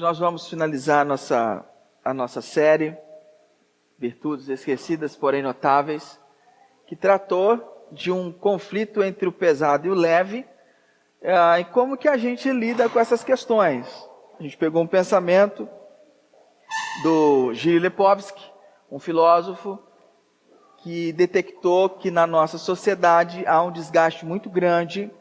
nós vamos finalizar a nossa série, Virtudes Esquecidas, porém Notáveis, que tratou de um conflito entre o pesado e o leve, e como que a gente lida com essas questões. A gente pegou um pensamento do Gilles Lipovetsky, um filósofo que detectou que na nossa sociedade há um desgaste muito grande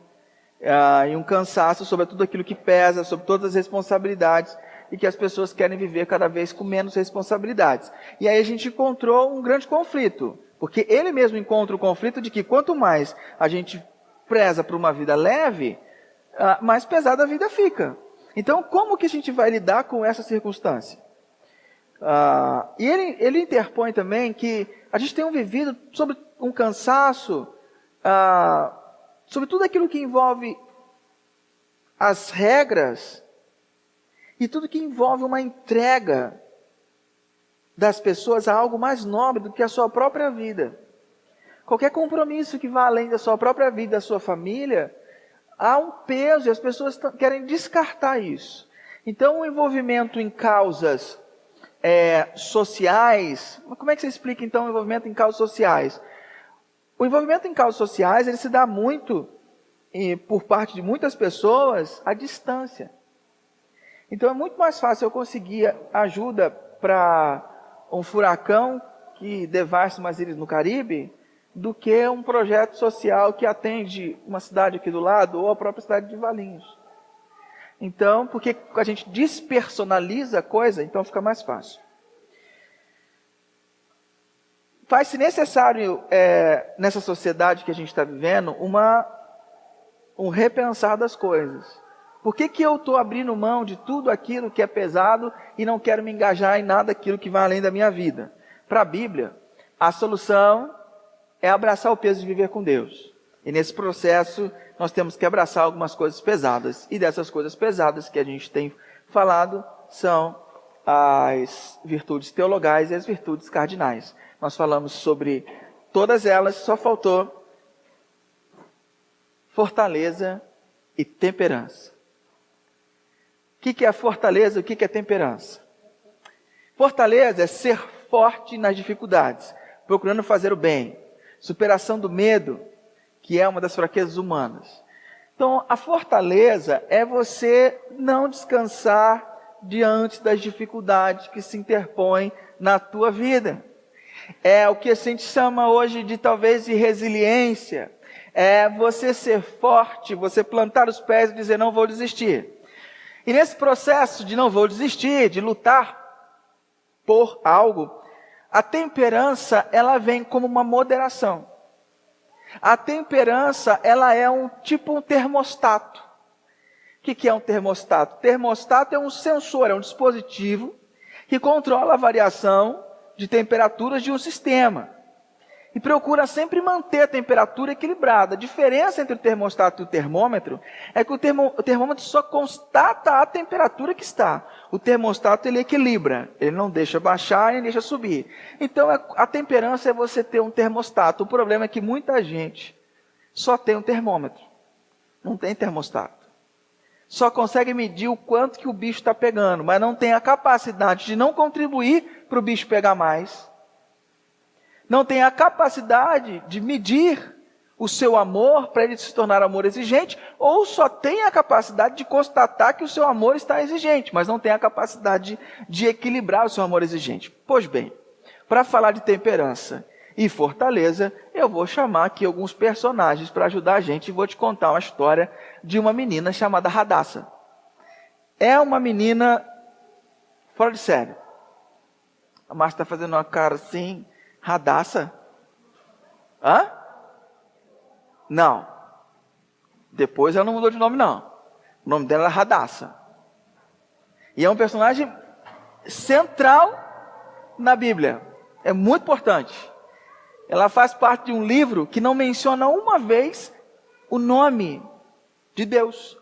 e um cansaço sobre tudo aquilo que pesa, sobre todas as responsabilidades, e que as pessoas querem viver cada vez com menos responsabilidades. E aí a gente encontrou um grande conflito, porque ele mesmo encontra o conflito de que quanto mais a gente preza por uma vida leve, mais pesada a vida fica. Então, como que a gente vai lidar com essa circunstância? E ele interpõe também que a gente tem vivido sobre um cansaço, sobre tudo aquilo que envolve as regras e tudo que envolve uma entrega das pessoas a algo mais nobre do que a sua própria vida. Qualquer compromisso que vá além da sua própria vida, da sua família, há um peso e as pessoas querem descartar isso. Então, o envolvimento em causas sociais. Como é que você explica então o envolvimento em causas sociais? O envolvimento em causas sociais, ele se dá muito, por parte de muitas pessoas, à distância. Então é muito mais fácil eu conseguir ajuda para um furacão que devasta umas ilhas no Caribe, do que um projeto social que atende uma cidade aqui do lado, ou a própria cidade de Valinhos. Então, porque a gente despersonaliza a coisa, então fica mais fácil. Faz-se necessário, nessa sociedade que a gente está vivendo, um repensar das coisas. Por que eu estou abrindo mão de tudo aquilo que é pesado e não quero me engajar em nada daquilo que vai além da minha vida? Para a Bíblia, a solução é abraçar o peso de viver com Deus. E nesse processo, nós temos que abraçar algumas coisas pesadas. E dessas coisas pesadas que a gente tem falado, são as virtudes teologais e as virtudes cardinais. Nós falamos sobre todas elas, só faltou fortaleza e temperança. O que é fortaleza e o que é temperança? Fortaleza é ser forte nas dificuldades, procurando fazer o bem. Superação do medo, que é uma das fraquezas humanas. Então, a fortaleza é você não descansar diante das dificuldades que se interpõem na tua vida. É o que a gente chama hoje de talvez de resiliência. É você ser forte, você plantar os pés e dizer não vou desistir. E nesse processo de não vou desistir, de lutar por algo, a temperança, ela vem como uma moderação. A temperança, ela é um termostato. O que é um termostato? Termostato é um sensor, é um dispositivo que controla a variação de temperaturas de um sistema. E procura sempre manter a temperatura equilibrada. A diferença entre o termostato e o termômetro é que o termômetro só constata a temperatura que está. O termostato, ele equilibra. Ele não deixa baixar nem deixa subir. Então, a temperança é você ter um termostato. O problema é que muita gente só tem um termômetro. Não tem termostato. Só consegue medir o quanto que o bicho está pegando, mas não tem a capacidade de não contribuir para o bicho pegar mais. Não tem a capacidade de medir o seu amor para ele se tornar amor exigente, ou só tem a capacidade de constatar que o seu amor está exigente, mas não tem a capacidade de equilibrar o seu amor exigente. Pois bem, para falar de temperança e fortaleza, eu vou chamar aqui alguns personagens para ajudar a gente e vou te contar uma história de uma menina chamada Radassa. É uma menina fora de série. A Márcia está fazendo uma cara assim... Radassa? Hã? Não. Depois ela não mudou de nome, não. O nome dela era Radassa. E é um personagem central na Bíblia. É muito importante. Ela faz parte de um livro que não menciona uma vez o nome de Deus.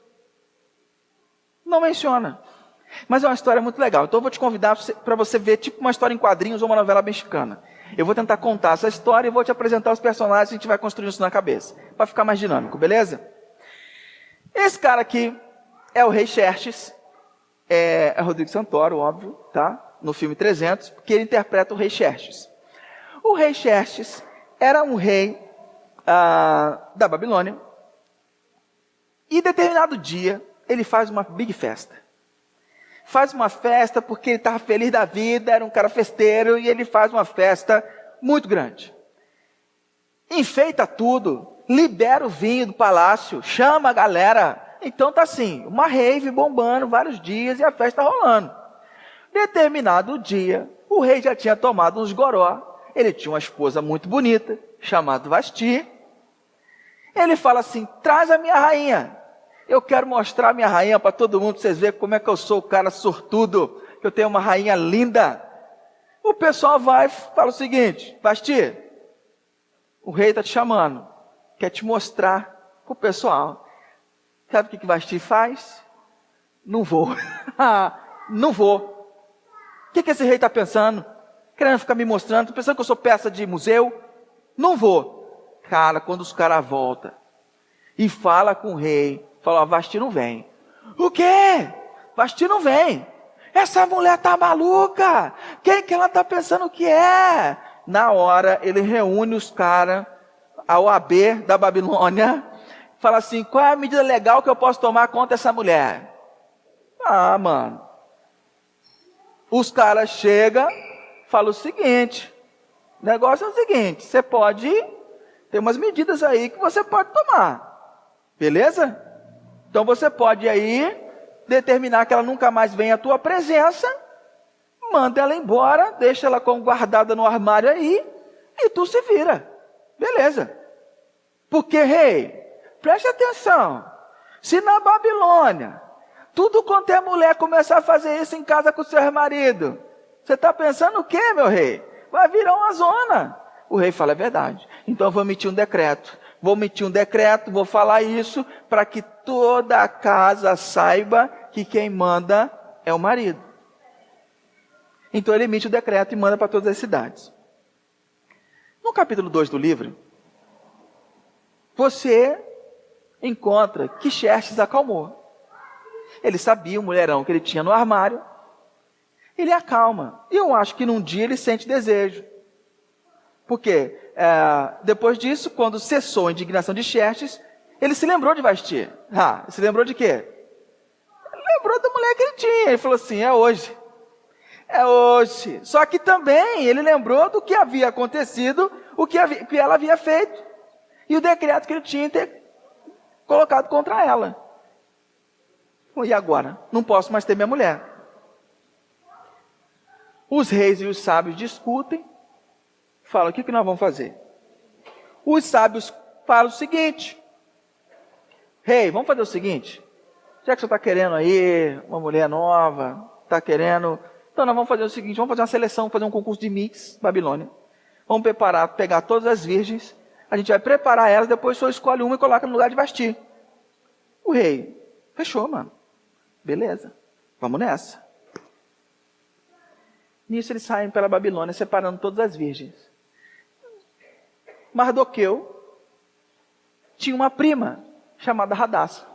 Não menciona. Mas é uma história muito legal. Então eu vou te convidar para você ver tipo uma história em quadrinhos ou uma novela mexicana. Eu vou tentar contar essa história e vou te apresentar os personagens e a gente vai construindo isso na cabeça. Para ficar mais dinâmico, beleza? Esse cara aqui é o rei Xerxes. é Rodrigo Santoro, óbvio, tá? No filme 300, porque ele interpreta o rei Xerxes. O rei Xerxes era um rei da Babilônia, e determinado dia ele faz uma big festa. Faz uma festa porque ele estava feliz da vida, era um cara festeiro, e ele faz uma festa muito grande. Enfeita tudo, libera o vinho do palácio, chama a galera. Então tá assim, uma rave bombando vários dias e a festa rolando. Determinado dia, o rei já tinha tomado uns goró, ele tinha uma esposa muito bonita, chamada Vasti. Ele fala assim, traz a minha rainha. Eu quero mostrar a minha rainha para todo mundo, para vocês verem como é que eu sou o cara sortudo, que eu tenho uma rainha linda. O pessoal vai e fala o seguinte, Vasti, o rei está te chamando, quer te mostrar para o pessoal. Sabe o que Vasti faz? Não vou. Não vou. O que esse rei está pensando? Querendo ficar me mostrando, pensando que eu sou peça de museu? Não vou. Cara, quando os caras voltam e fala com o rei, fala, Vasti não vem. O quê? Vasti não vem. Essa mulher tá maluca. Quem que ela tá pensando que é? Na hora, ele reúne os caras, a OAB da Babilônia, fala assim, qual é a medida legal que eu posso tomar contra essa mulher? Mano. Os caras chegam, falam o seguinte, o negócio é o seguinte, você pode, tem umas medidas aí que você pode tomar. Beleza? Então você pode aí determinar que ela nunca mais venha à tua presença, manda ela embora, deixa ela como guardada no armário aí, e tu se vira. Beleza. Porque, rei, preste atenção, se na Babilônia, tudo quanto é mulher começar a fazer isso em casa com seu marido, você está pensando o quê, meu rei? Vai virar uma zona. O rei fala, é verdade. Então eu vou emitir um decreto. Vou falar isso para que toda a casa saiba que quem manda é o marido. Então ele emite o decreto e manda para todas as cidades. No capítulo 2 do livro, você encontra que Xerxes acalmou. Ele sabia o mulherão que ele tinha no armário. Ele acalma. E eu acho que num dia ele sente desejo. Porque depois disso, quando cessou a indignação de Xerxes, ele se lembrou de Vasti. Se lembrou de quê? Ele lembrou da mulher que ele tinha. Ele falou assim, é hoje. É hoje. Só que também ele lembrou do que havia acontecido, o que ela havia feito. E o decreto que ele tinha colocado contra ela. E agora? Não posso mais ter minha mulher. Os reis e os sábios discutem. Falam, o que nós vamos fazer? Os sábios falam o seguinte. Rei, vamos fazer o seguinte. Já que você está querendo aí uma mulher nova, está querendo... Então nós vamos fazer o seguinte, vamos fazer uma seleção, fazer um concurso de Miss Babilônia. Vamos pegar todas as virgens, a gente vai preparar elas, depois só escolhe uma e coloca no lugar de Vasti. O rei, fechou, mano. Beleza, vamos nessa. Nisso eles saem pela Babilônia, separando todas as virgens. Mardoqueu tinha uma prima chamada Radassa,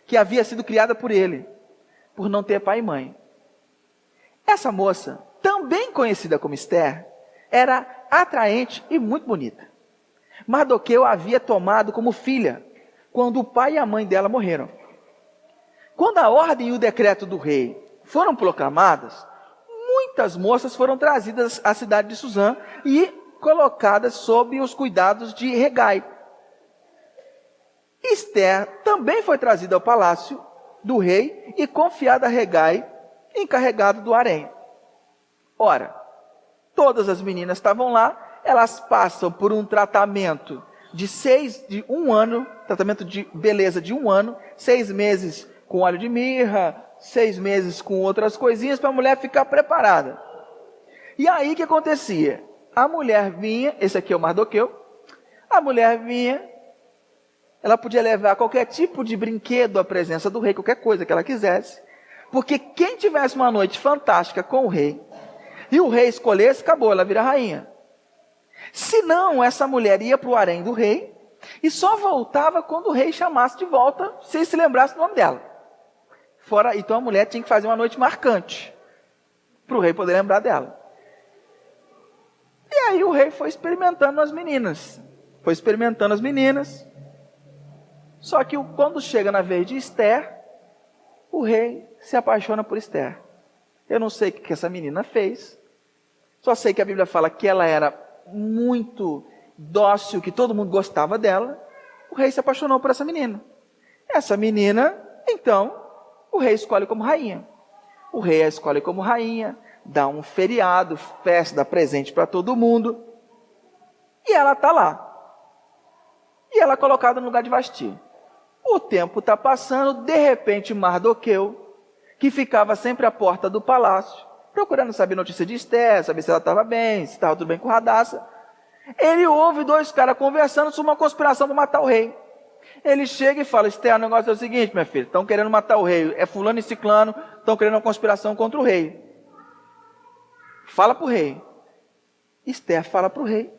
que havia sido criada por ele, por não ter pai e mãe. Essa moça, também conhecida como Esther, era atraente e muito bonita. Mardoqueu a havia tomado como filha, quando o pai e a mãe dela morreram. Quando a ordem e o decreto do rei foram proclamadas, muitas moças foram trazidas à cidade de Suzã e colocadas sob os cuidados de Hegai. Esther também foi trazida ao palácio do rei e confiada a Hegai, encarregado do harém. Ora, todas as meninas estavam lá, elas passam por um tratamento de 1 ano, tratamento de beleza de 1 ano, 6 meses com óleo de mirra, 6 meses com outras coisinhas, para a mulher ficar preparada. E aí o que acontecia? A mulher vinha, esse aqui é o Mardoqueu, a mulher vinha, ela podia levar qualquer tipo de brinquedo à presença do rei, qualquer coisa que ela quisesse, porque quem tivesse uma noite fantástica com o rei, e o rei escolhesse, acabou, ela vira rainha. Se não, essa mulher ia para o harém do rei, e só voltava quando o rei chamasse de volta, se ele se lembrasse do nome dela. Então a mulher tinha que fazer uma noite marcante, para o rei poder lembrar dela. E aí o rei foi experimentando as meninas. Só que quando chega na vez de Esther, o rei se apaixona por Esther. Eu não sei o que essa menina fez. Só sei que a Bíblia fala que ela era muito dócil, que todo mundo gostava dela. O rei se apaixonou por essa menina. Essa menina, então, o rei escolhe como rainha. O rei a escolhe como rainha, dá um feriado, festa, dá presente para todo mundo. E ela está lá. E ela é colocada no lugar de Vasti. O tempo está passando, de repente Mardoqueu, que ficava sempre à porta do palácio, procurando saber notícia de Esther, saber se ela estava bem, se estava tudo bem com Radassa. Ele ouve dois caras conversando sobre uma conspiração para matar o rei. Ele chega e fala: Esther, o negócio é o seguinte, minha filha, estão querendo matar o rei, é fulano e ciclano, estão querendo uma conspiração contra o rei. Fala para o rei. Esther fala para o rei.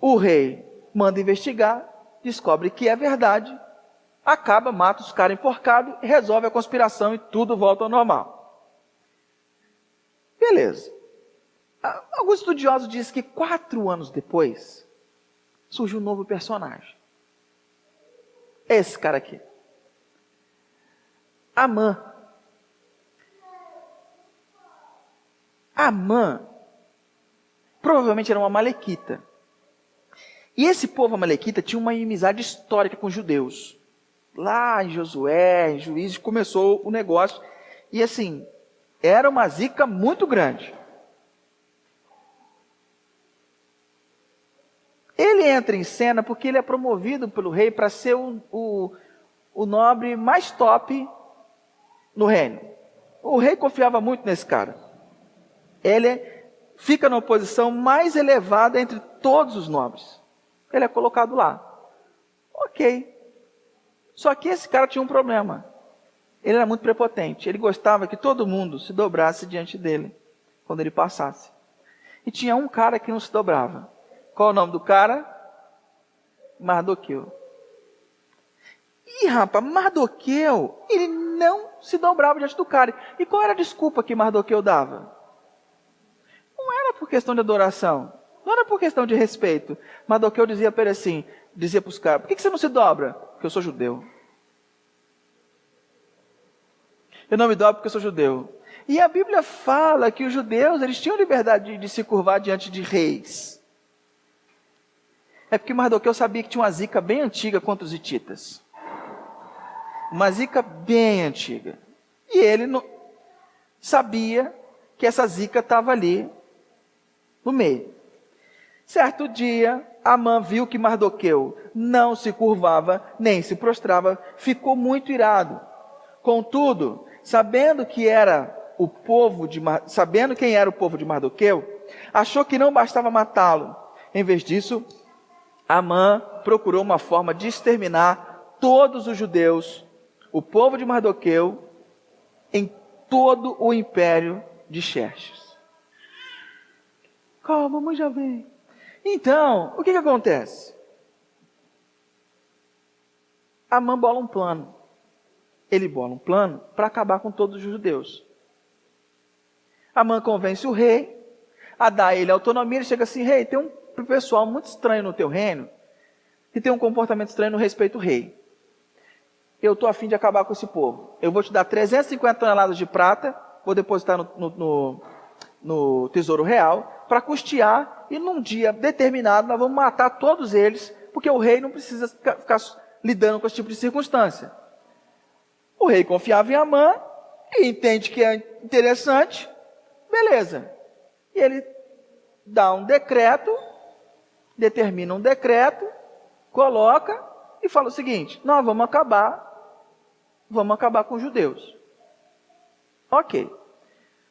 O rei manda investigar, descobre que é verdade, acaba, mata os caras enforcados, resolve a conspiração e tudo volta ao normal. Beleza. Alguns estudiosos dizem que 4 anos depois, surgiu um novo personagem. Esse cara aqui. Amã. Amã provavelmente era uma amalequita. E esse povo amalequita tinha uma inimizade histórica com os judeus. Lá em Josué, em Juízes, começou o negócio. E assim, era uma zica muito grande. Ele entra em cena porque ele é promovido pelo rei para ser o nobre mais top no reino. O rei confiava muito nesse cara. Ele fica na posição mais elevada entre todos os nobres. Ele é colocado lá. Ok. Só que esse cara tinha um problema. Ele era muito prepotente. Ele gostava que todo mundo se dobrasse diante dele quando ele passasse. E tinha um cara que não se dobrava. Qual é o nome do cara? Mardoqueu. E rapaz, Mardoqueu, ele não se dobrava diante do cara. E qual era a desculpa que Mardoqueu dava? Não era por questão de adoração. Não era por questão de respeito. Mardoqueu dizia para ele assim, dizia para os caras: por que você não se dobra? Porque eu sou judeu. Eu não me dobro porque eu sou judeu. E a Bíblia fala que os judeus, eles tinham liberdade de se curvar diante de reis. É porque Mardoqueu sabia que tinha uma zica bem antiga contra os hititas. Uma zica bem antiga. E ele não sabia que essa zica estava ali no meio. Certo dia, Amã viu que Mardoqueu não se curvava, nem se prostrava, ficou muito irado. Contudo, sabendo quem era o povo de Mardoqueu, achou que não bastava matá-lo. Em vez disso, Amã procurou uma forma de exterminar todos os judeus, o povo de Mardoqueu, em todo o império de Xerxes. Calma, mas já vem. Então, o que acontece? Amã bola um plano. Ele bola um plano para acabar com todos os judeus. Amã convence o rei a dar a ele autonomia. Ele chega assim: rei, tem um pessoal muito estranho no teu reino, que tem um comportamento estranho no respeito ao rei. Eu estou a fim de acabar com esse povo. Eu vou te dar 350 toneladas de prata, vou depositar no tesouro real, para custear, e num dia determinado nós vamos matar todos eles, porque o rei não precisa ficar lidando com esse tipo de circunstância. O rei confiava em Amã, e entende que é interessante, beleza. E ele dá um decreto, determina um decreto, coloca e fala o seguinte: nós vamos acabar com os judeus. Ok.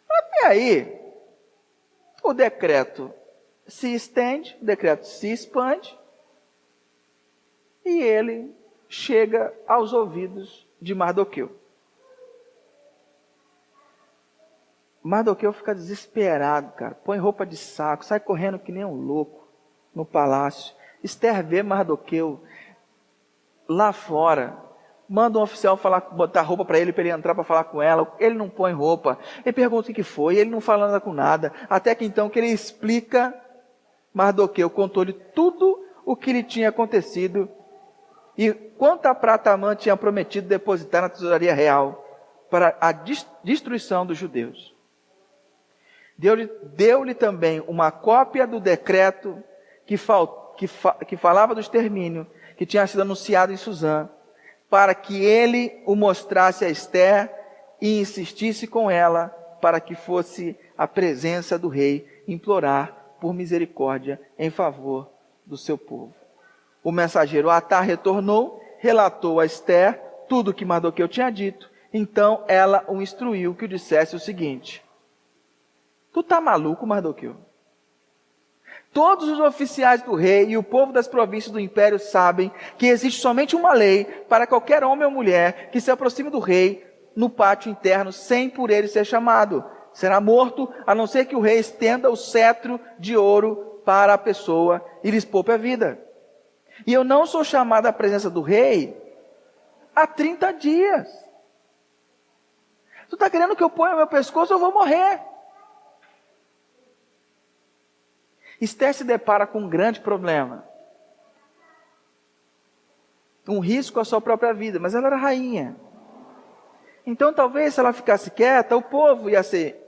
Até aí, o decreto se estende, o decreto se expande, e ele chega aos ouvidos de Mardoqueu. Mardoqueu fica desesperado, cara. Põe roupa de saco, sai correndo que nem um louco no palácio. Esther vê Mardoqueu lá fora, Manda um oficial botar roupa para ele entrar para falar com ela. Ele não põe roupa. Ele pergunta o que foi. Ele não fala nada com nada. Até que então que ele explica, Mardoqueu contou-lhe tudo o que lhe tinha acontecido e quanto a prata Amã tinha prometido depositar na tesouraria real para a destruição dos judeus. Deu-lhe também uma cópia do decreto que falava do extermínio que tinha sido anunciado em Suzã, para que ele o mostrasse a Ester e insistisse com ela para que fosse à presença do rei implorar por misericórdia em favor do seu povo. O mensageiro Atar retornou, relatou a Ester tudo o que Mardoqueu tinha dito. Então ela o instruiu que o dissesse o seguinte: tu tá maluco, Mardoqueu? Todos os oficiais do rei e o povo das províncias do império sabem que existe somente uma lei para qualquer homem ou mulher que se aproxime do rei no pátio interno sem por ele ser chamado. Será morto, a não ser que o rei estenda o cetro de ouro para a pessoa e lhes poupe a vida. E eu não sou chamado à presença do rei há 30 dias. Tu está querendo que eu ponha o meu pescoço, eu vou morrer. Ester se depara com um grande problema. Um risco à sua própria vida, mas ela era rainha. Então talvez se ela ficasse quieta, o povo ia ser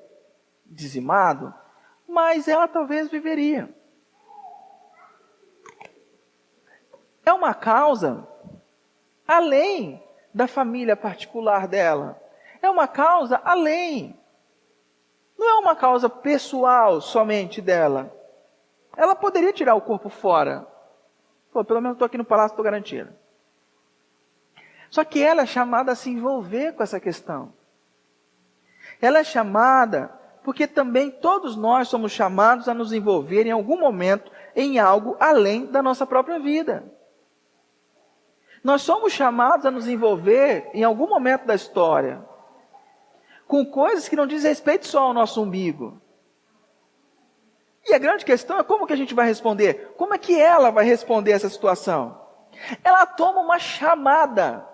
dizimado, mas ela talvez viveria. É uma causa além da família particular dela. É uma causa além. Não é uma causa pessoal somente dela. Ela poderia tirar o corpo fora. Pô, pelo menos estou aqui no palácio, estou garantida. Só que ela é chamada a se envolver com essa questão. Ela é chamada porque também todos nós somos chamados a nos envolver em algum momento em algo além da nossa própria vida. Nós somos chamados a nos envolver em algum momento da história com coisas que não dizem respeito só ao nosso umbigo. E a grande questão é como que a gente vai responder? Como é que ela vai responder essa situação? Ela toma uma chamada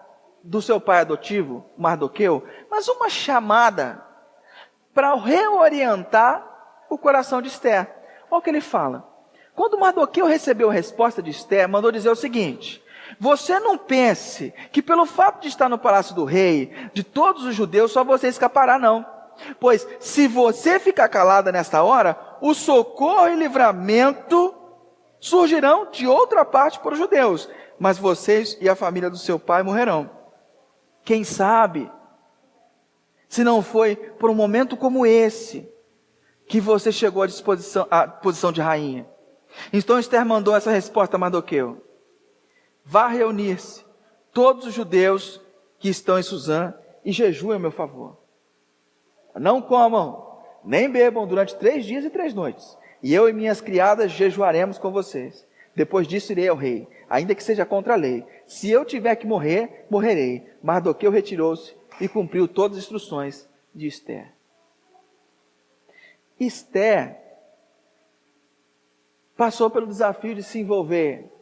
do seu pai adotivo, Mardoqueu, mas uma chamada para reorientar o coração de Ester. Olha o que ele fala. Quando Mardoqueu recebeu a resposta de Ester, mandou dizer o seguinte: você não pense que pelo fato de estar no palácio do rei, de todos os judeus, só você escapará, não. Pois se você ficar calada nesta hora, o socorro e livramento surgirão de outra parte para os judeus, mas vocês e a família do seu pai morrerão. Quem sabe, se não foi por um momento como esse, que você chegou à posição de rainha. Então Ester mandou essa resposta a Mardoqueu: vá reunir-se todos os judeus que estão em Suzã e jejuem a meu favor. Não comam, nem bebam durante 3 dias e 3 noites. E eu e minhas criadas jejuaremos com vocês. Depois disso irei ao rei, ainda que seja contra a lei. Se eu tiver que morrer, morrerei. Mardoqueu retirou-se e cumpriu todas as instruções de Ester. Ester passou pelo desafio de se envolver.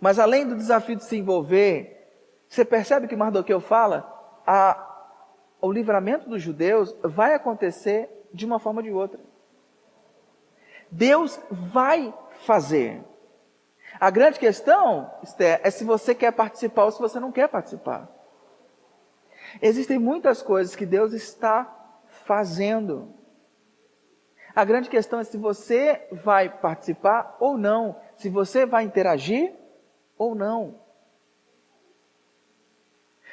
Mas além do desafio de se envolver, você percebe que Mardoqueu fala? O livramento dos judeus vai acontecer de uma forma ou de outra. Deus vai fazer. A grande questão, Esther, é se você quer participar ou se você não quer participar. Existem muitas coisas que Deus está fazendo. A grande questão é se você vai participar ou não, se você vai interagir ou não.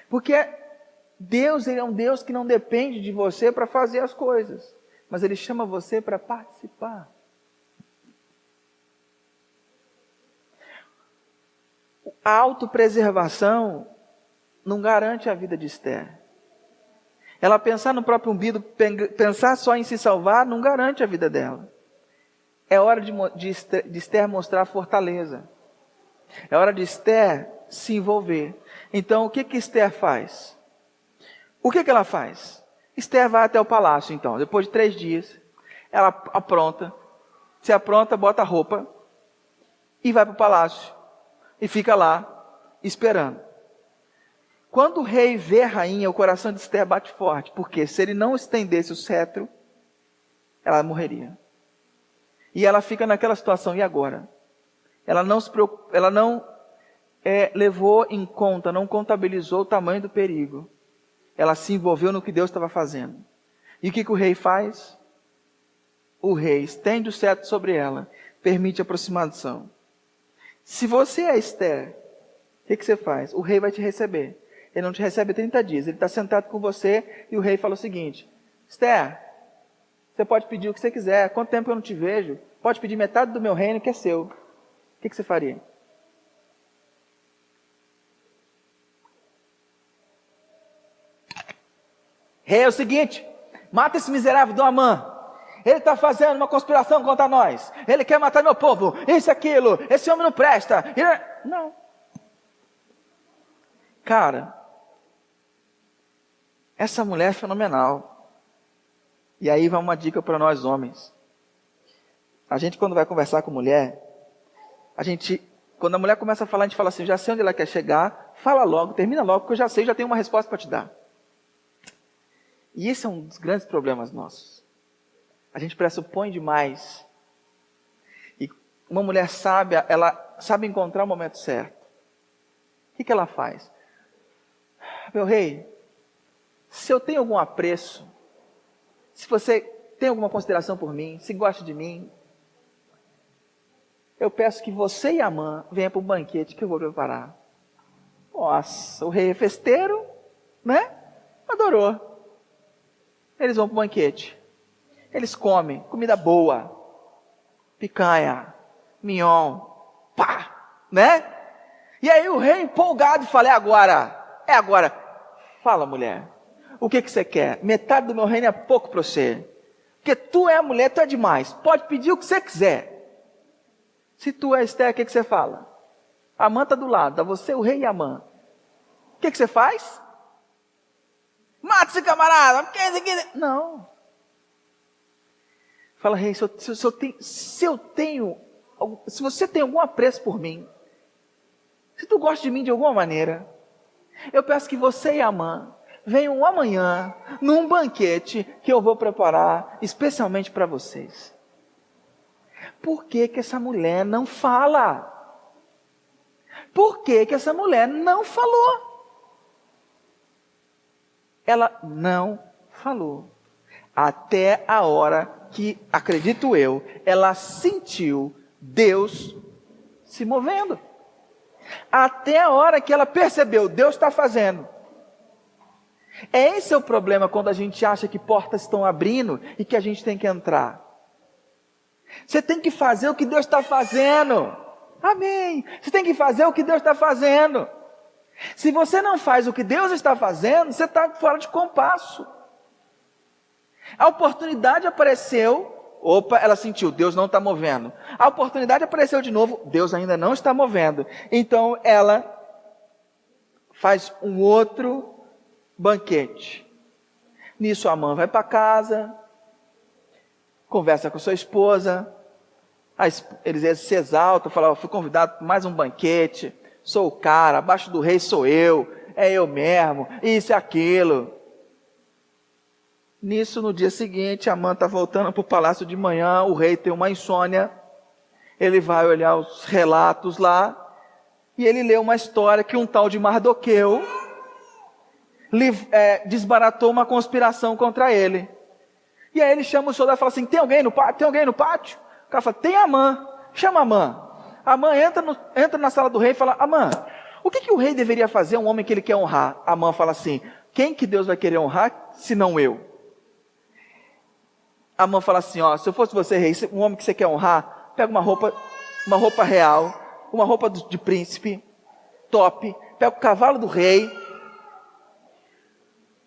Porque Deus, Ele é um Deus que não depende de você para fazer as coisas, mas Ele chama você para participar. A autopreservação não garante a vida de Ester. Ela pensar no próprio umbigo, pensar só em se salvar, não garante a vida dela. É hora de Ester mostrar fortaleza. É hora de Ester se envolver. Então, o que Ester faz? O que ela faz? Ester vai até o palácio, então. Depois de 3 dias, ela se apronta, bota a roupa e vai para o palácio. E fica lá, esperando. Quando o rei vê a rainha, o coração de Esther bate forte, porque se ele não estendesse o cetro, ela morreria. E ela fica naquela situação, e agora? Ela não se preocupa, ela não levou em conta, não contabilizou o tamanho do perigo. Ela se envolveu no que Deus estava fazendo. E o que o rei faz? O rei estende o cetro sobre ela, permite a aproximação. Se você é Esther, o que você faz? O rei vai te receber. Ele não te recebe 30 dias. Ele está sentado com você e o rei fala o seguinte: Esther, você pode pedir o que você quiser. Quanto tempo eu não te vejo? Pode pedir metade do meu reino que é seu. O que você faria? Rei, é o seguinte: mata esse miserável do Amã. Ele está fazendo uma conspiração contra nós. Ele quer matar meu povo. Isso, aquilo. Esse homem não presta. Não. Cara, essa mulher é fenomenal. E aí vai uma dica para nós homens. A gente, quando vai conversar com mulher, quando a mulher começa a falar, a gente fala assim: já sei onde ela quer chegar, fala logo, termina logo, porque eu já sei, já tenho uma resposta para te dar. E esse é um dos grandes problemas nossos. A gente pressupõe demais. E uma mulher sábia, ela sabe encontrar o momento certo. O que ela faz? Meu rei, se eu tenho algum apreço, se você tem alguma consideração por mim, se gosta de mim, eu peço que você e Amã venham para um banquete que eu vou preparar. Nossa, o rei é festeiro, né? Adorou. Eles vão para o banquete. Eles comem comida boa, picanha, mignon, pá, né? E aí o rei empolgado fala: é agora. Fala, mulher, o que você quer? Metade do meu reino é pouco para você. Porque tu é a mulher, tu é demais. Pode pedir o que você quiser. Se tu é Esther, o que você fala? Amã está do lado, está você, o rei e Amã. O que você faz? Mata esse camarada. Não. Fala: rei, se você tem algum apreço por mim, se tu gosta de mim de alguma maneira, eu peço que você e Amã venham amanhã num banquete que eu vou preparar especialmente para vocês. Por que essa mulher não fala? Por que essa mulher não falou? Ela não falou. Até a hora que, acredito eu, ela sentiu Deus se movendo. Até a hora que ela percebeu: Deus está fazendo. Esse é o problema quando a gente acha que portas estão abrindo e que a gente tem que entrar. Você tem que fazer o que Deus está fazendo. Amém. Você tem que fazer o que Deus está fazendo. Se você não faz o que Deus está fazendo, você está fora de compasso. A oportunidade apareceu. Opa, ela sentiu, Deus não está movendo. A oportunidade apareceu de novo, Deus ainda não está movendo. Então ela faz um outro banquete. Nisso Amã vai para casa, conversa com sua esposa, eles se exaltam, falam: fui convidado para mais um banquete, sou o cara, abaixo do rei sou eu, é eu mesmo, isso e aquilo. Nisso, no dia seguinte, Amã está voltando para o palácio de manhã, o rei tem uma insônia, ele vai olhar os relatos lá, e ele lê uma história que um tal de Mardoqueu desbaratou uma conspiração contra ele. E aí ele chama o soldado e fala assim: tem alguém no pátio? Tem alguém no pátio? O cara fala: tem Amã, chama Amã. Amã entra na sala do rei e fala: Amã, o que o rei deveria fazer, um homem que ele quer honrar? Amã fala assim: quem que Deus vai querer honrar, se não eu? Amã fala assim: ó, se eu fosse você, rei, um homem que você quer honrar, pega uma roupa real, uma roupa de príncipe, top, pega o cavalo do rei,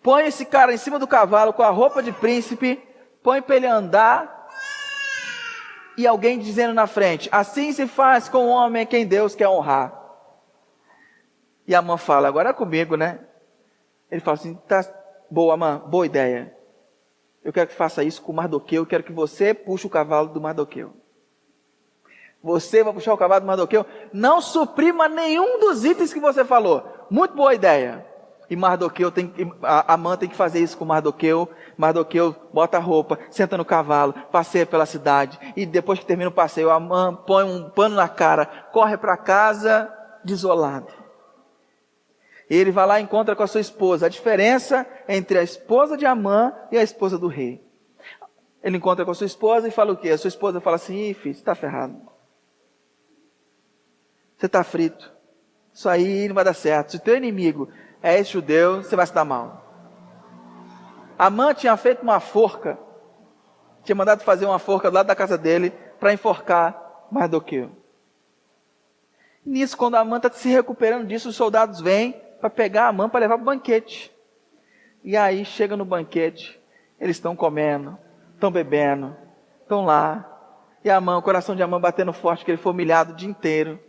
põe esse cara em cima do cavalo com a roupa de príncipe, põe para ele andar, e alguém dizendo na frente: assim se faz com o homem a quem Deus quer honrar. E Amã fala: agora é comigo, né? Ele fala assim: tá, boa Amã, boa ideia. Eu quero que faça isso com o Mardoqueu, eu quero que você puxe o cavalo do Mardoqueu. Você vai puxar o cavalo do Mardoqueu, não suprima nenhum dos itens que você falou. Muito boa ideia. e Amã tem que fazer isso com Mardoqueu. Mardoqueu bota a roupa, senta no cavalo, passeia pela cidade, e depois que termina o passeio, Amã põe um pano na cara, corre para casa desolado. Ele vai lá e encontra com a sua esposa. A diferença entre a esposa de Amã e a esposa do rei. Ele encontra com a sua esposa e fala o quê? A sua esposa fala assim: ih, filho, você está ferrado. Você está frito. Isso aí não vai dar certo. Se o teu inimigo é esse judeu, você vai se dar mal. Amã tinha feito uma forca. Tinha mandado fazer uma forca do lado da casa dele para enforcar Mardoqueu. Nisso, quando Amã está se recuperando disso, os soldados vêm para pegar Amã para levar para o banquete. E aí chega no banquete, eles estão comendo, estão bebendo, estão lá. E Amã, o coração de Amã batendo forte, que ele foi humilhado o dia inteiro.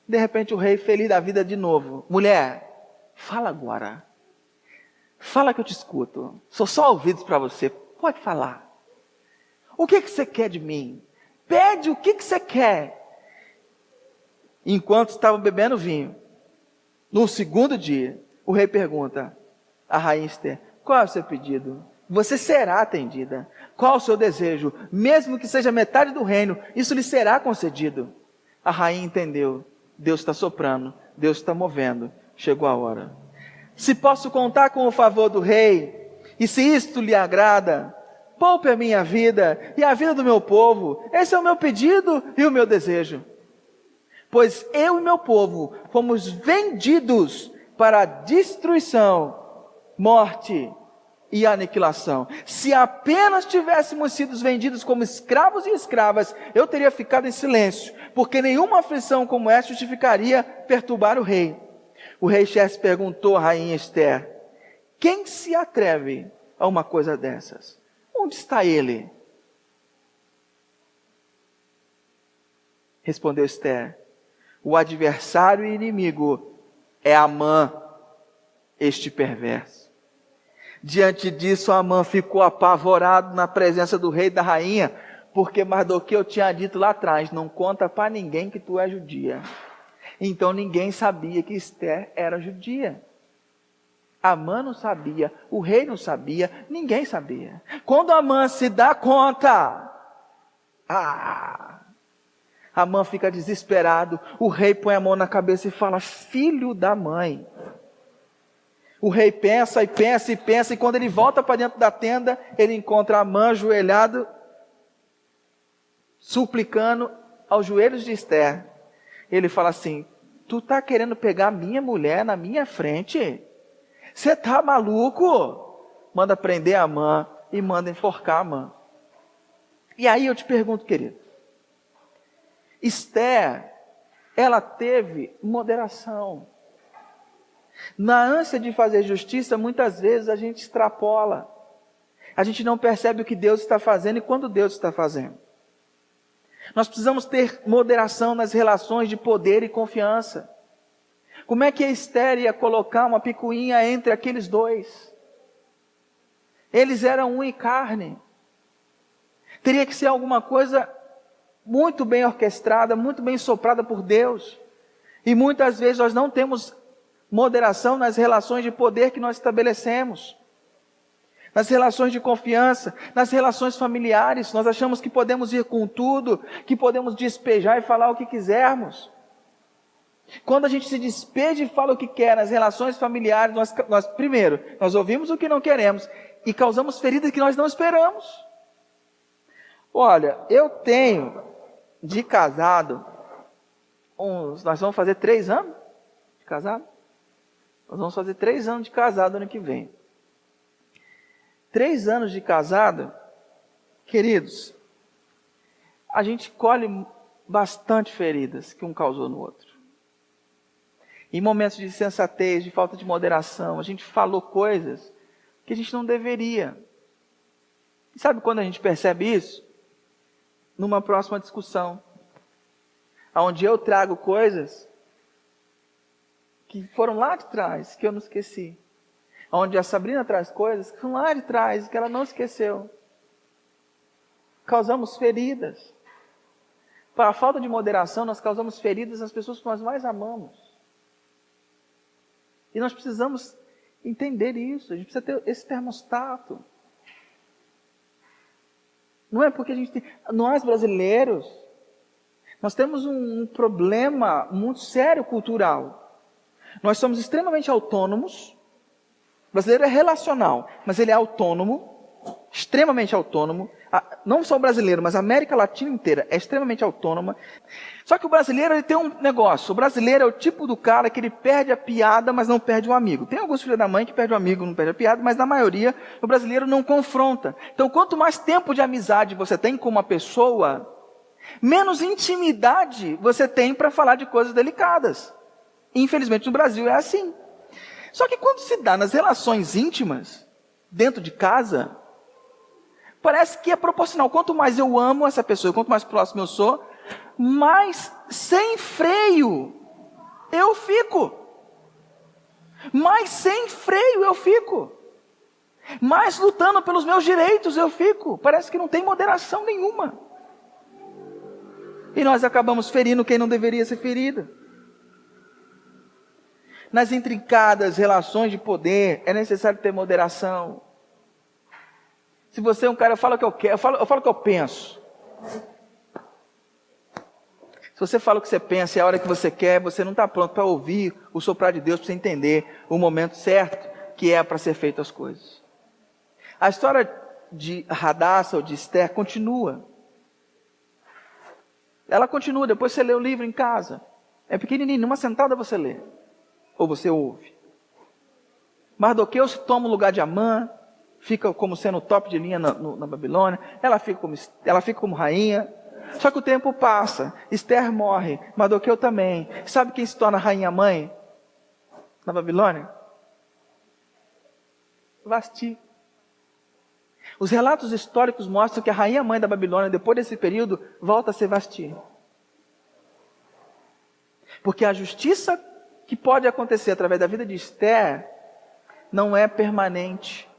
De repente o rei, feliz da vida de novo: mulher, fala agora. Fala que eu te escuto. Sou só ouvidos para você. Pode falar. O que você quer de mim? Pede o que você quer. Enquanto estavam bebendo vinho, no segundo dia, o rei pergunta à rainha Ester: qual é o seu pedido? Você será atendida. Qual é o seu desejo? Mesmo que seja metade do reino, isso lhe será concedido. A rainha entendeu. Deus está soprando, Deus está movendo. Chegou a hora. Se posso contar com o favor do rei, e se isto lhe agrada, poupe a minha vida e a vida do meu povo. Esse é o meu pedido e o meu desejo. Pois eu e meu povo fomos vendidos para a destruição, morte e aniquilação. Se apenas tivéssemos sido vendidos como escravos e escravas, eu teria ficado em silêncio, porque nenhuma aflição como essa justificaria perturbar o rei. O rei Xerxes perguntou à rainha Ester: quem se atreve a uma coisa dessas? Onde está ele? Respondeu Ester: o adversário e inimigo é Amã, este perverso. Diante disso, Amã ficou apavorado na presença do rei e da rainha, porque Mardoqueu tinha dito lá atrás: não conta para ninguém que tu é judia. Então ninguém sabia que Ester era judia. Amã não sabia, o rei não sabia, ninguém sabia. Quando Amã se dá conta, Amã fica desesperado. O rei põe a mão na cabeça e fala: filho da mãe. O rei pensa e pensa e pensa, e quando ele volta para dentro da tenda, ele encontra Amã ajoelhado, suplicando aos joelhos de Ester. Ele fala assim: tu está querendo pegar minha mulher na minha frente? Você está maluco? Manda prender Amã e manda enforcar Amã. E aí eu te pergunto, querido, Ester, ela teve moderação. Na ânsia de fazer justiça, muitas vezes a gente extrapola. A gente não percebe o que Deus está fazendo e quando Deus está fazendo. Nós precisamos ter moderação nas relações de poder e confiança. Como é que a Ester ia colocar uma picuinha entre aqueles dois? Eles eram um em carne. Teria que ser alguma coisa muito bem orquestrada, muito bem soprada por Deus. E muitas vezes nós não temos moderação nas relações de poder que nós estabelecemos. Nas relações de confiança, nas relações familiares, nós achamos que podemos ir com tudo, que podemos despejar e falar o que quisermos. Quando a gente se despeja e fala o que quer nas relações familiares, primeiro, nós ouvimos o que não queremos e causamos feridas que nós não esperamos. Olha, eu tenho de casado, nós vamos fazer 3 anos de casado? Nós vamos fazer 3 anos de casado ano que vem. 3 anos de casado, queridos, a gente colhe bastante feridas que um causou no outro. Em momentos de insensatez, de falta de moderação, a gente falou coisas que a gente não deveria. E sabe quando a gente percebe isso? Numa próxima discussão, onde eu trago coisas que foram lá de trás, que eu não esqueci. Onde a Sabrina traz coisas que foram lá de trás, que ela não esqueceu. Causamos feridas. Por a falta de moderação, nós causamos feridas nas pessoas que nós mais amamos. E nós precisamos entender isso, a gente precisa ter esse termostato. Não é porque nós brasileiros, nós temos um problema muito sério cultural. Nós somos extremamente autônomos. O brasileiro é relacional, mas ele é autônomo, extremamente autônomo. Não só o brasileiro, mas a América Latina inteira é extremamente autônoma. Só que o brasileiro ele tem um negócio. O brasileiro é o tipo do cara que ele perde a piada, mas não perde um amigo. Tem alguns filhos da mãe que perdem o amigo, não perde a piada, mas na maioria o brasileiro não confronta. Então, quanto mais tempo de amizade você tem com uma pessoa, menos intimidade você tem para falar de coisas delicadas. Infelizmente no Brasil é assim. Só que quando se dá nas relações íntimas, dentro de casa, parece que é proporcional. Quanto mais eu amo essa pessoa, quanto mais próximo eu sou, mais sem freio eu fico. Mais sem freio eu fico. Mais lutando pelos meus direitos eu fico. Parece que não tem moderação nenhuma. E nós acabamos ferindo quem não deveria ser ferido. Nas intrincadas relações de poder, é necessário ter moderação. Se você é um cara, eu falo o que eu quero, eu falo o que eu penso. Se você fala o que você pensa e a hora que você quer, você não está pronto para ouvir o soprar de Deus, para você entender o momento certo que é para ser feito as coisas. A história de Hadassah ou de Esther continua. Ela continua, depois você lê o livro em casa. É pequenininho, numa sentada você lê. Ou você ouve. Mardoqueu se toma o lugar de Amã, fica como sendo o top de linha na Babilônia, ela fica como rainha. Só que o tempo passa, Esther morre, Mardoqueu também. Sabe quem se torna rainha-mãe na Babilônia? Vasti. Os relatos históricos mostram que a rainha-mãe da Babilônia, depois desse período, volta a ser Vasti. Porque a justiça que pode acontecer através da vida de Esther não é permanente.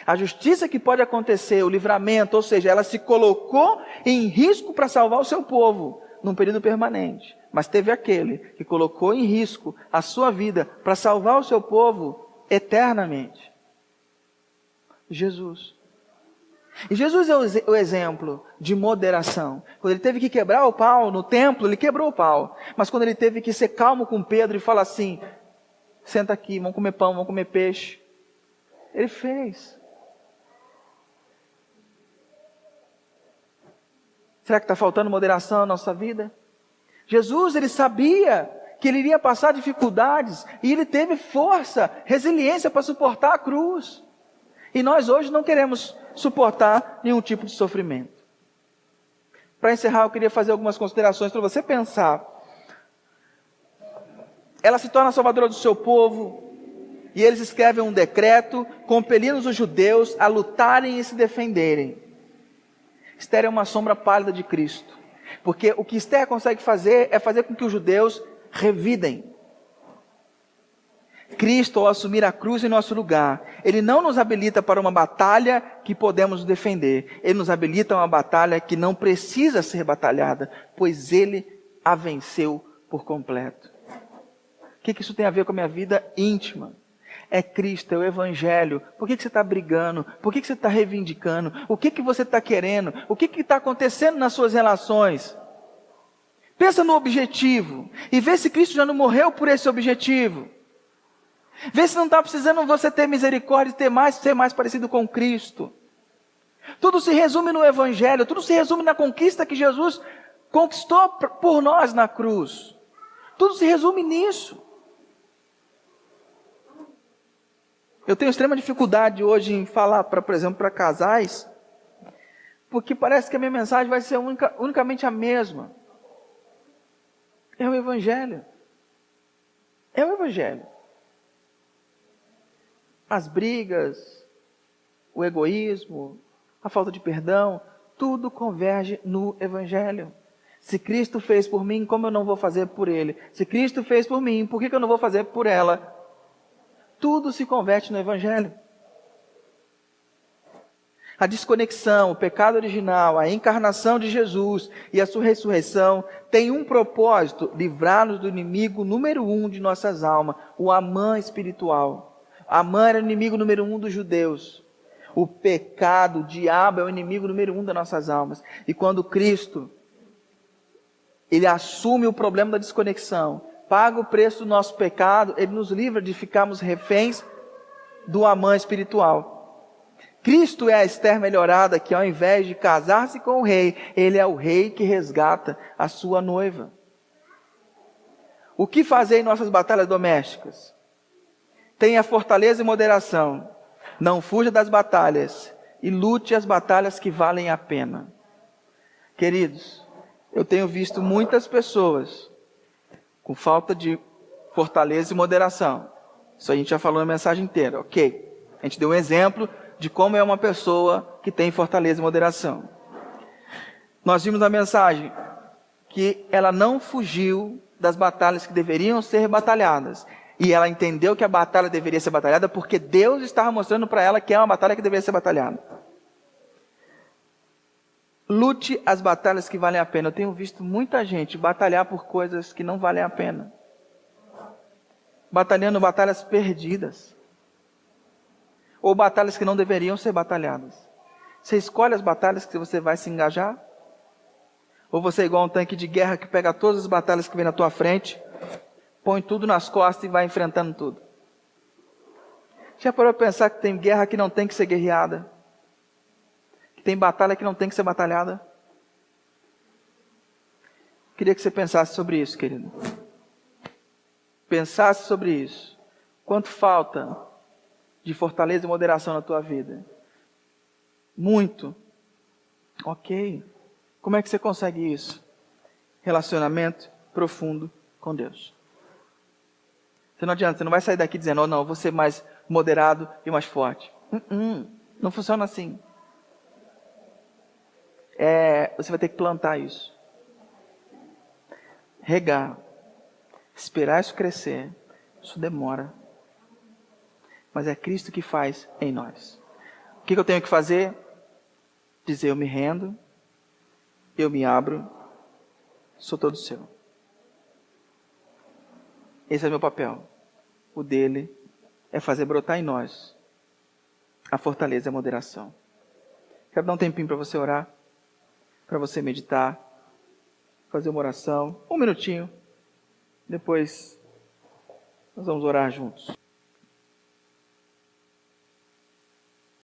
A justiça que pode acontecer, o livramento, ou seja, ela se colocou em risco para salvar o seu povo num período permanente. Mas teve aquele que colocou em risco a sua vida para salvar o seu povo eternamente. Jesus. E Jesus é o exemplo de moderação. Quando ele teve que quebrar o pau no templo, ele quebrou o pau. Mas quando ele teve que ser calmo com Pedro e falar assim, senta aqui, vamos comer pão, vamos comer peixe, ele fez. Será que está faltando moderação na nossa vida? Jesus, ele sabia que ele iria passar dificuldades e ele teve força, resiliência para suportar a cruz. E nós hoje não queremos suportar nenhum tipo de sofrimento. Para encerrar, eu queria fazer algumas considerações para você pensar. Ela se torna a salvadora do seu povo, e eles escrevem um decreto, compelindo os judeus a lutarem e se defenderem. Esther é uma sombra pálida de Cristo, porque o que Esther consegue fazer é fazer com que os judeus revidem. Cristo, ao assumir a cruz em nosso lugar, Ele não nos habilita para uma batalha que podemos defender. Ele nos habilita a uma batalha que não precisa ser batalhada, pois Ele a venceu por completo. O que isso tem a ver com a minha vida íntima? É Cristo, é o Evangelho. Por que você está brigando? Por que você está reivindicando? O que você está querendo? O que está acontecendo nas suas relações? Pensa no objetivo e vê se Cristo já não morreu por esse objetivo. Vê se não está precisando você ter misericórdia e ser mais parecido com Cristo. Tudo se resume no Evangelho, tudo se resume na conquista que Jesus conquistou por nós na cruz. Tudo se resume nisso. Eu tenho extrema dificuldade hoje em falar, por exemplo, para casais, porque parece que a minha mensagem vai ser unicamente a mesma. É o Evangelho. É o Evangelho. As brigas, o egoísmo, a falta de perdão, tudo converge no Evangelho. Se Cristo fez por mim, como eu não vou fazer por Ele? Se Cristo fez por mim, por que eu não vou fazer por ela? Tudo se converte no Evangelho. A desconexão, o pecado original, a encarnação de Jesus e a sua ressurreição tem um propósito: livrar-nos do inimigo número 1 de nossas almas, o Amã espiritual. Amã era o inimigo número 1 dos judeus. O pecado, o diabo é o inimigo número 1 das nossas almas. E quando Cristo, Ele assume o problema da desconexão, paga o preço do nosso pecado, Ele nos livra de ficarmos reféns do Amã espiritual. Cristo é a Esther melhorada, que ao invés de casar-se com o rei, Ele é o rei que resgata a sua noiva. O que fazer em nossas batalhas domésticas? Tenha fortaleza e moderação. Não fuja das batalhas e lute as batalhas que valem a pena. Queridos, eu tenho visto muitas pessoas com falta de fortaleza e moderação. Isso a gente já falou na mensagem inteira, ok? A gente deu um exemplo de como é uma pessoa que tem fortaleza e moderação. Nós vimos na mensagem que ela não fugiu das batalhas que deveriam ser batalhadas. E ela entendeu que a batalha deveria ser batalhada porque Deus estava mostrando para ela que é uma batalha que deveria ser batalhada. Lute as batalhas que valem a pena. Eu tenho visto muita gente batalhar por coisas que não valem a pena. Batalhando batalhas perdidas. Ou batalhas que não deveriam ser batalhadas. Você escolhe as batalhas que você vai se engajar? Ou você é igual um tanque de guerra que pega todas as batalhas que vem na tua frente, põe tudo nas costas e vai enfrentando tudo? Já parou para pensar que tem guerra que não tem que ser guerreada? Que tem batalha que não tem que ser batalhada? Queria que você pensasse sobre isso, querido. Pensasse sobre isso. Quanto falta de fortaleza e moderação na tua vida? Muito. Ok. Como é que você consegue isso? Relacionamento profundo com Deus. Você não adianta, você não vai sair daqui dizendo, oh, não, eu vou ser mais moderado e mais forte. Não funciona assim. Você vai ter que plantar isso. Regar. Esperar isso crescer. Isso demora. Mas é Cristo que faz em nós. O que eu tenho que fazer? Dizer, eu me rendo, eu me abro, sou todo seu. Esse é o meu papel. O dele é fazer brotar em nós a fortaleza e a moderação. Quero dar um tempinho para você orar, para você meditar, fazer uma oração, 1 minutinho. Depois nós vamos orar juntos.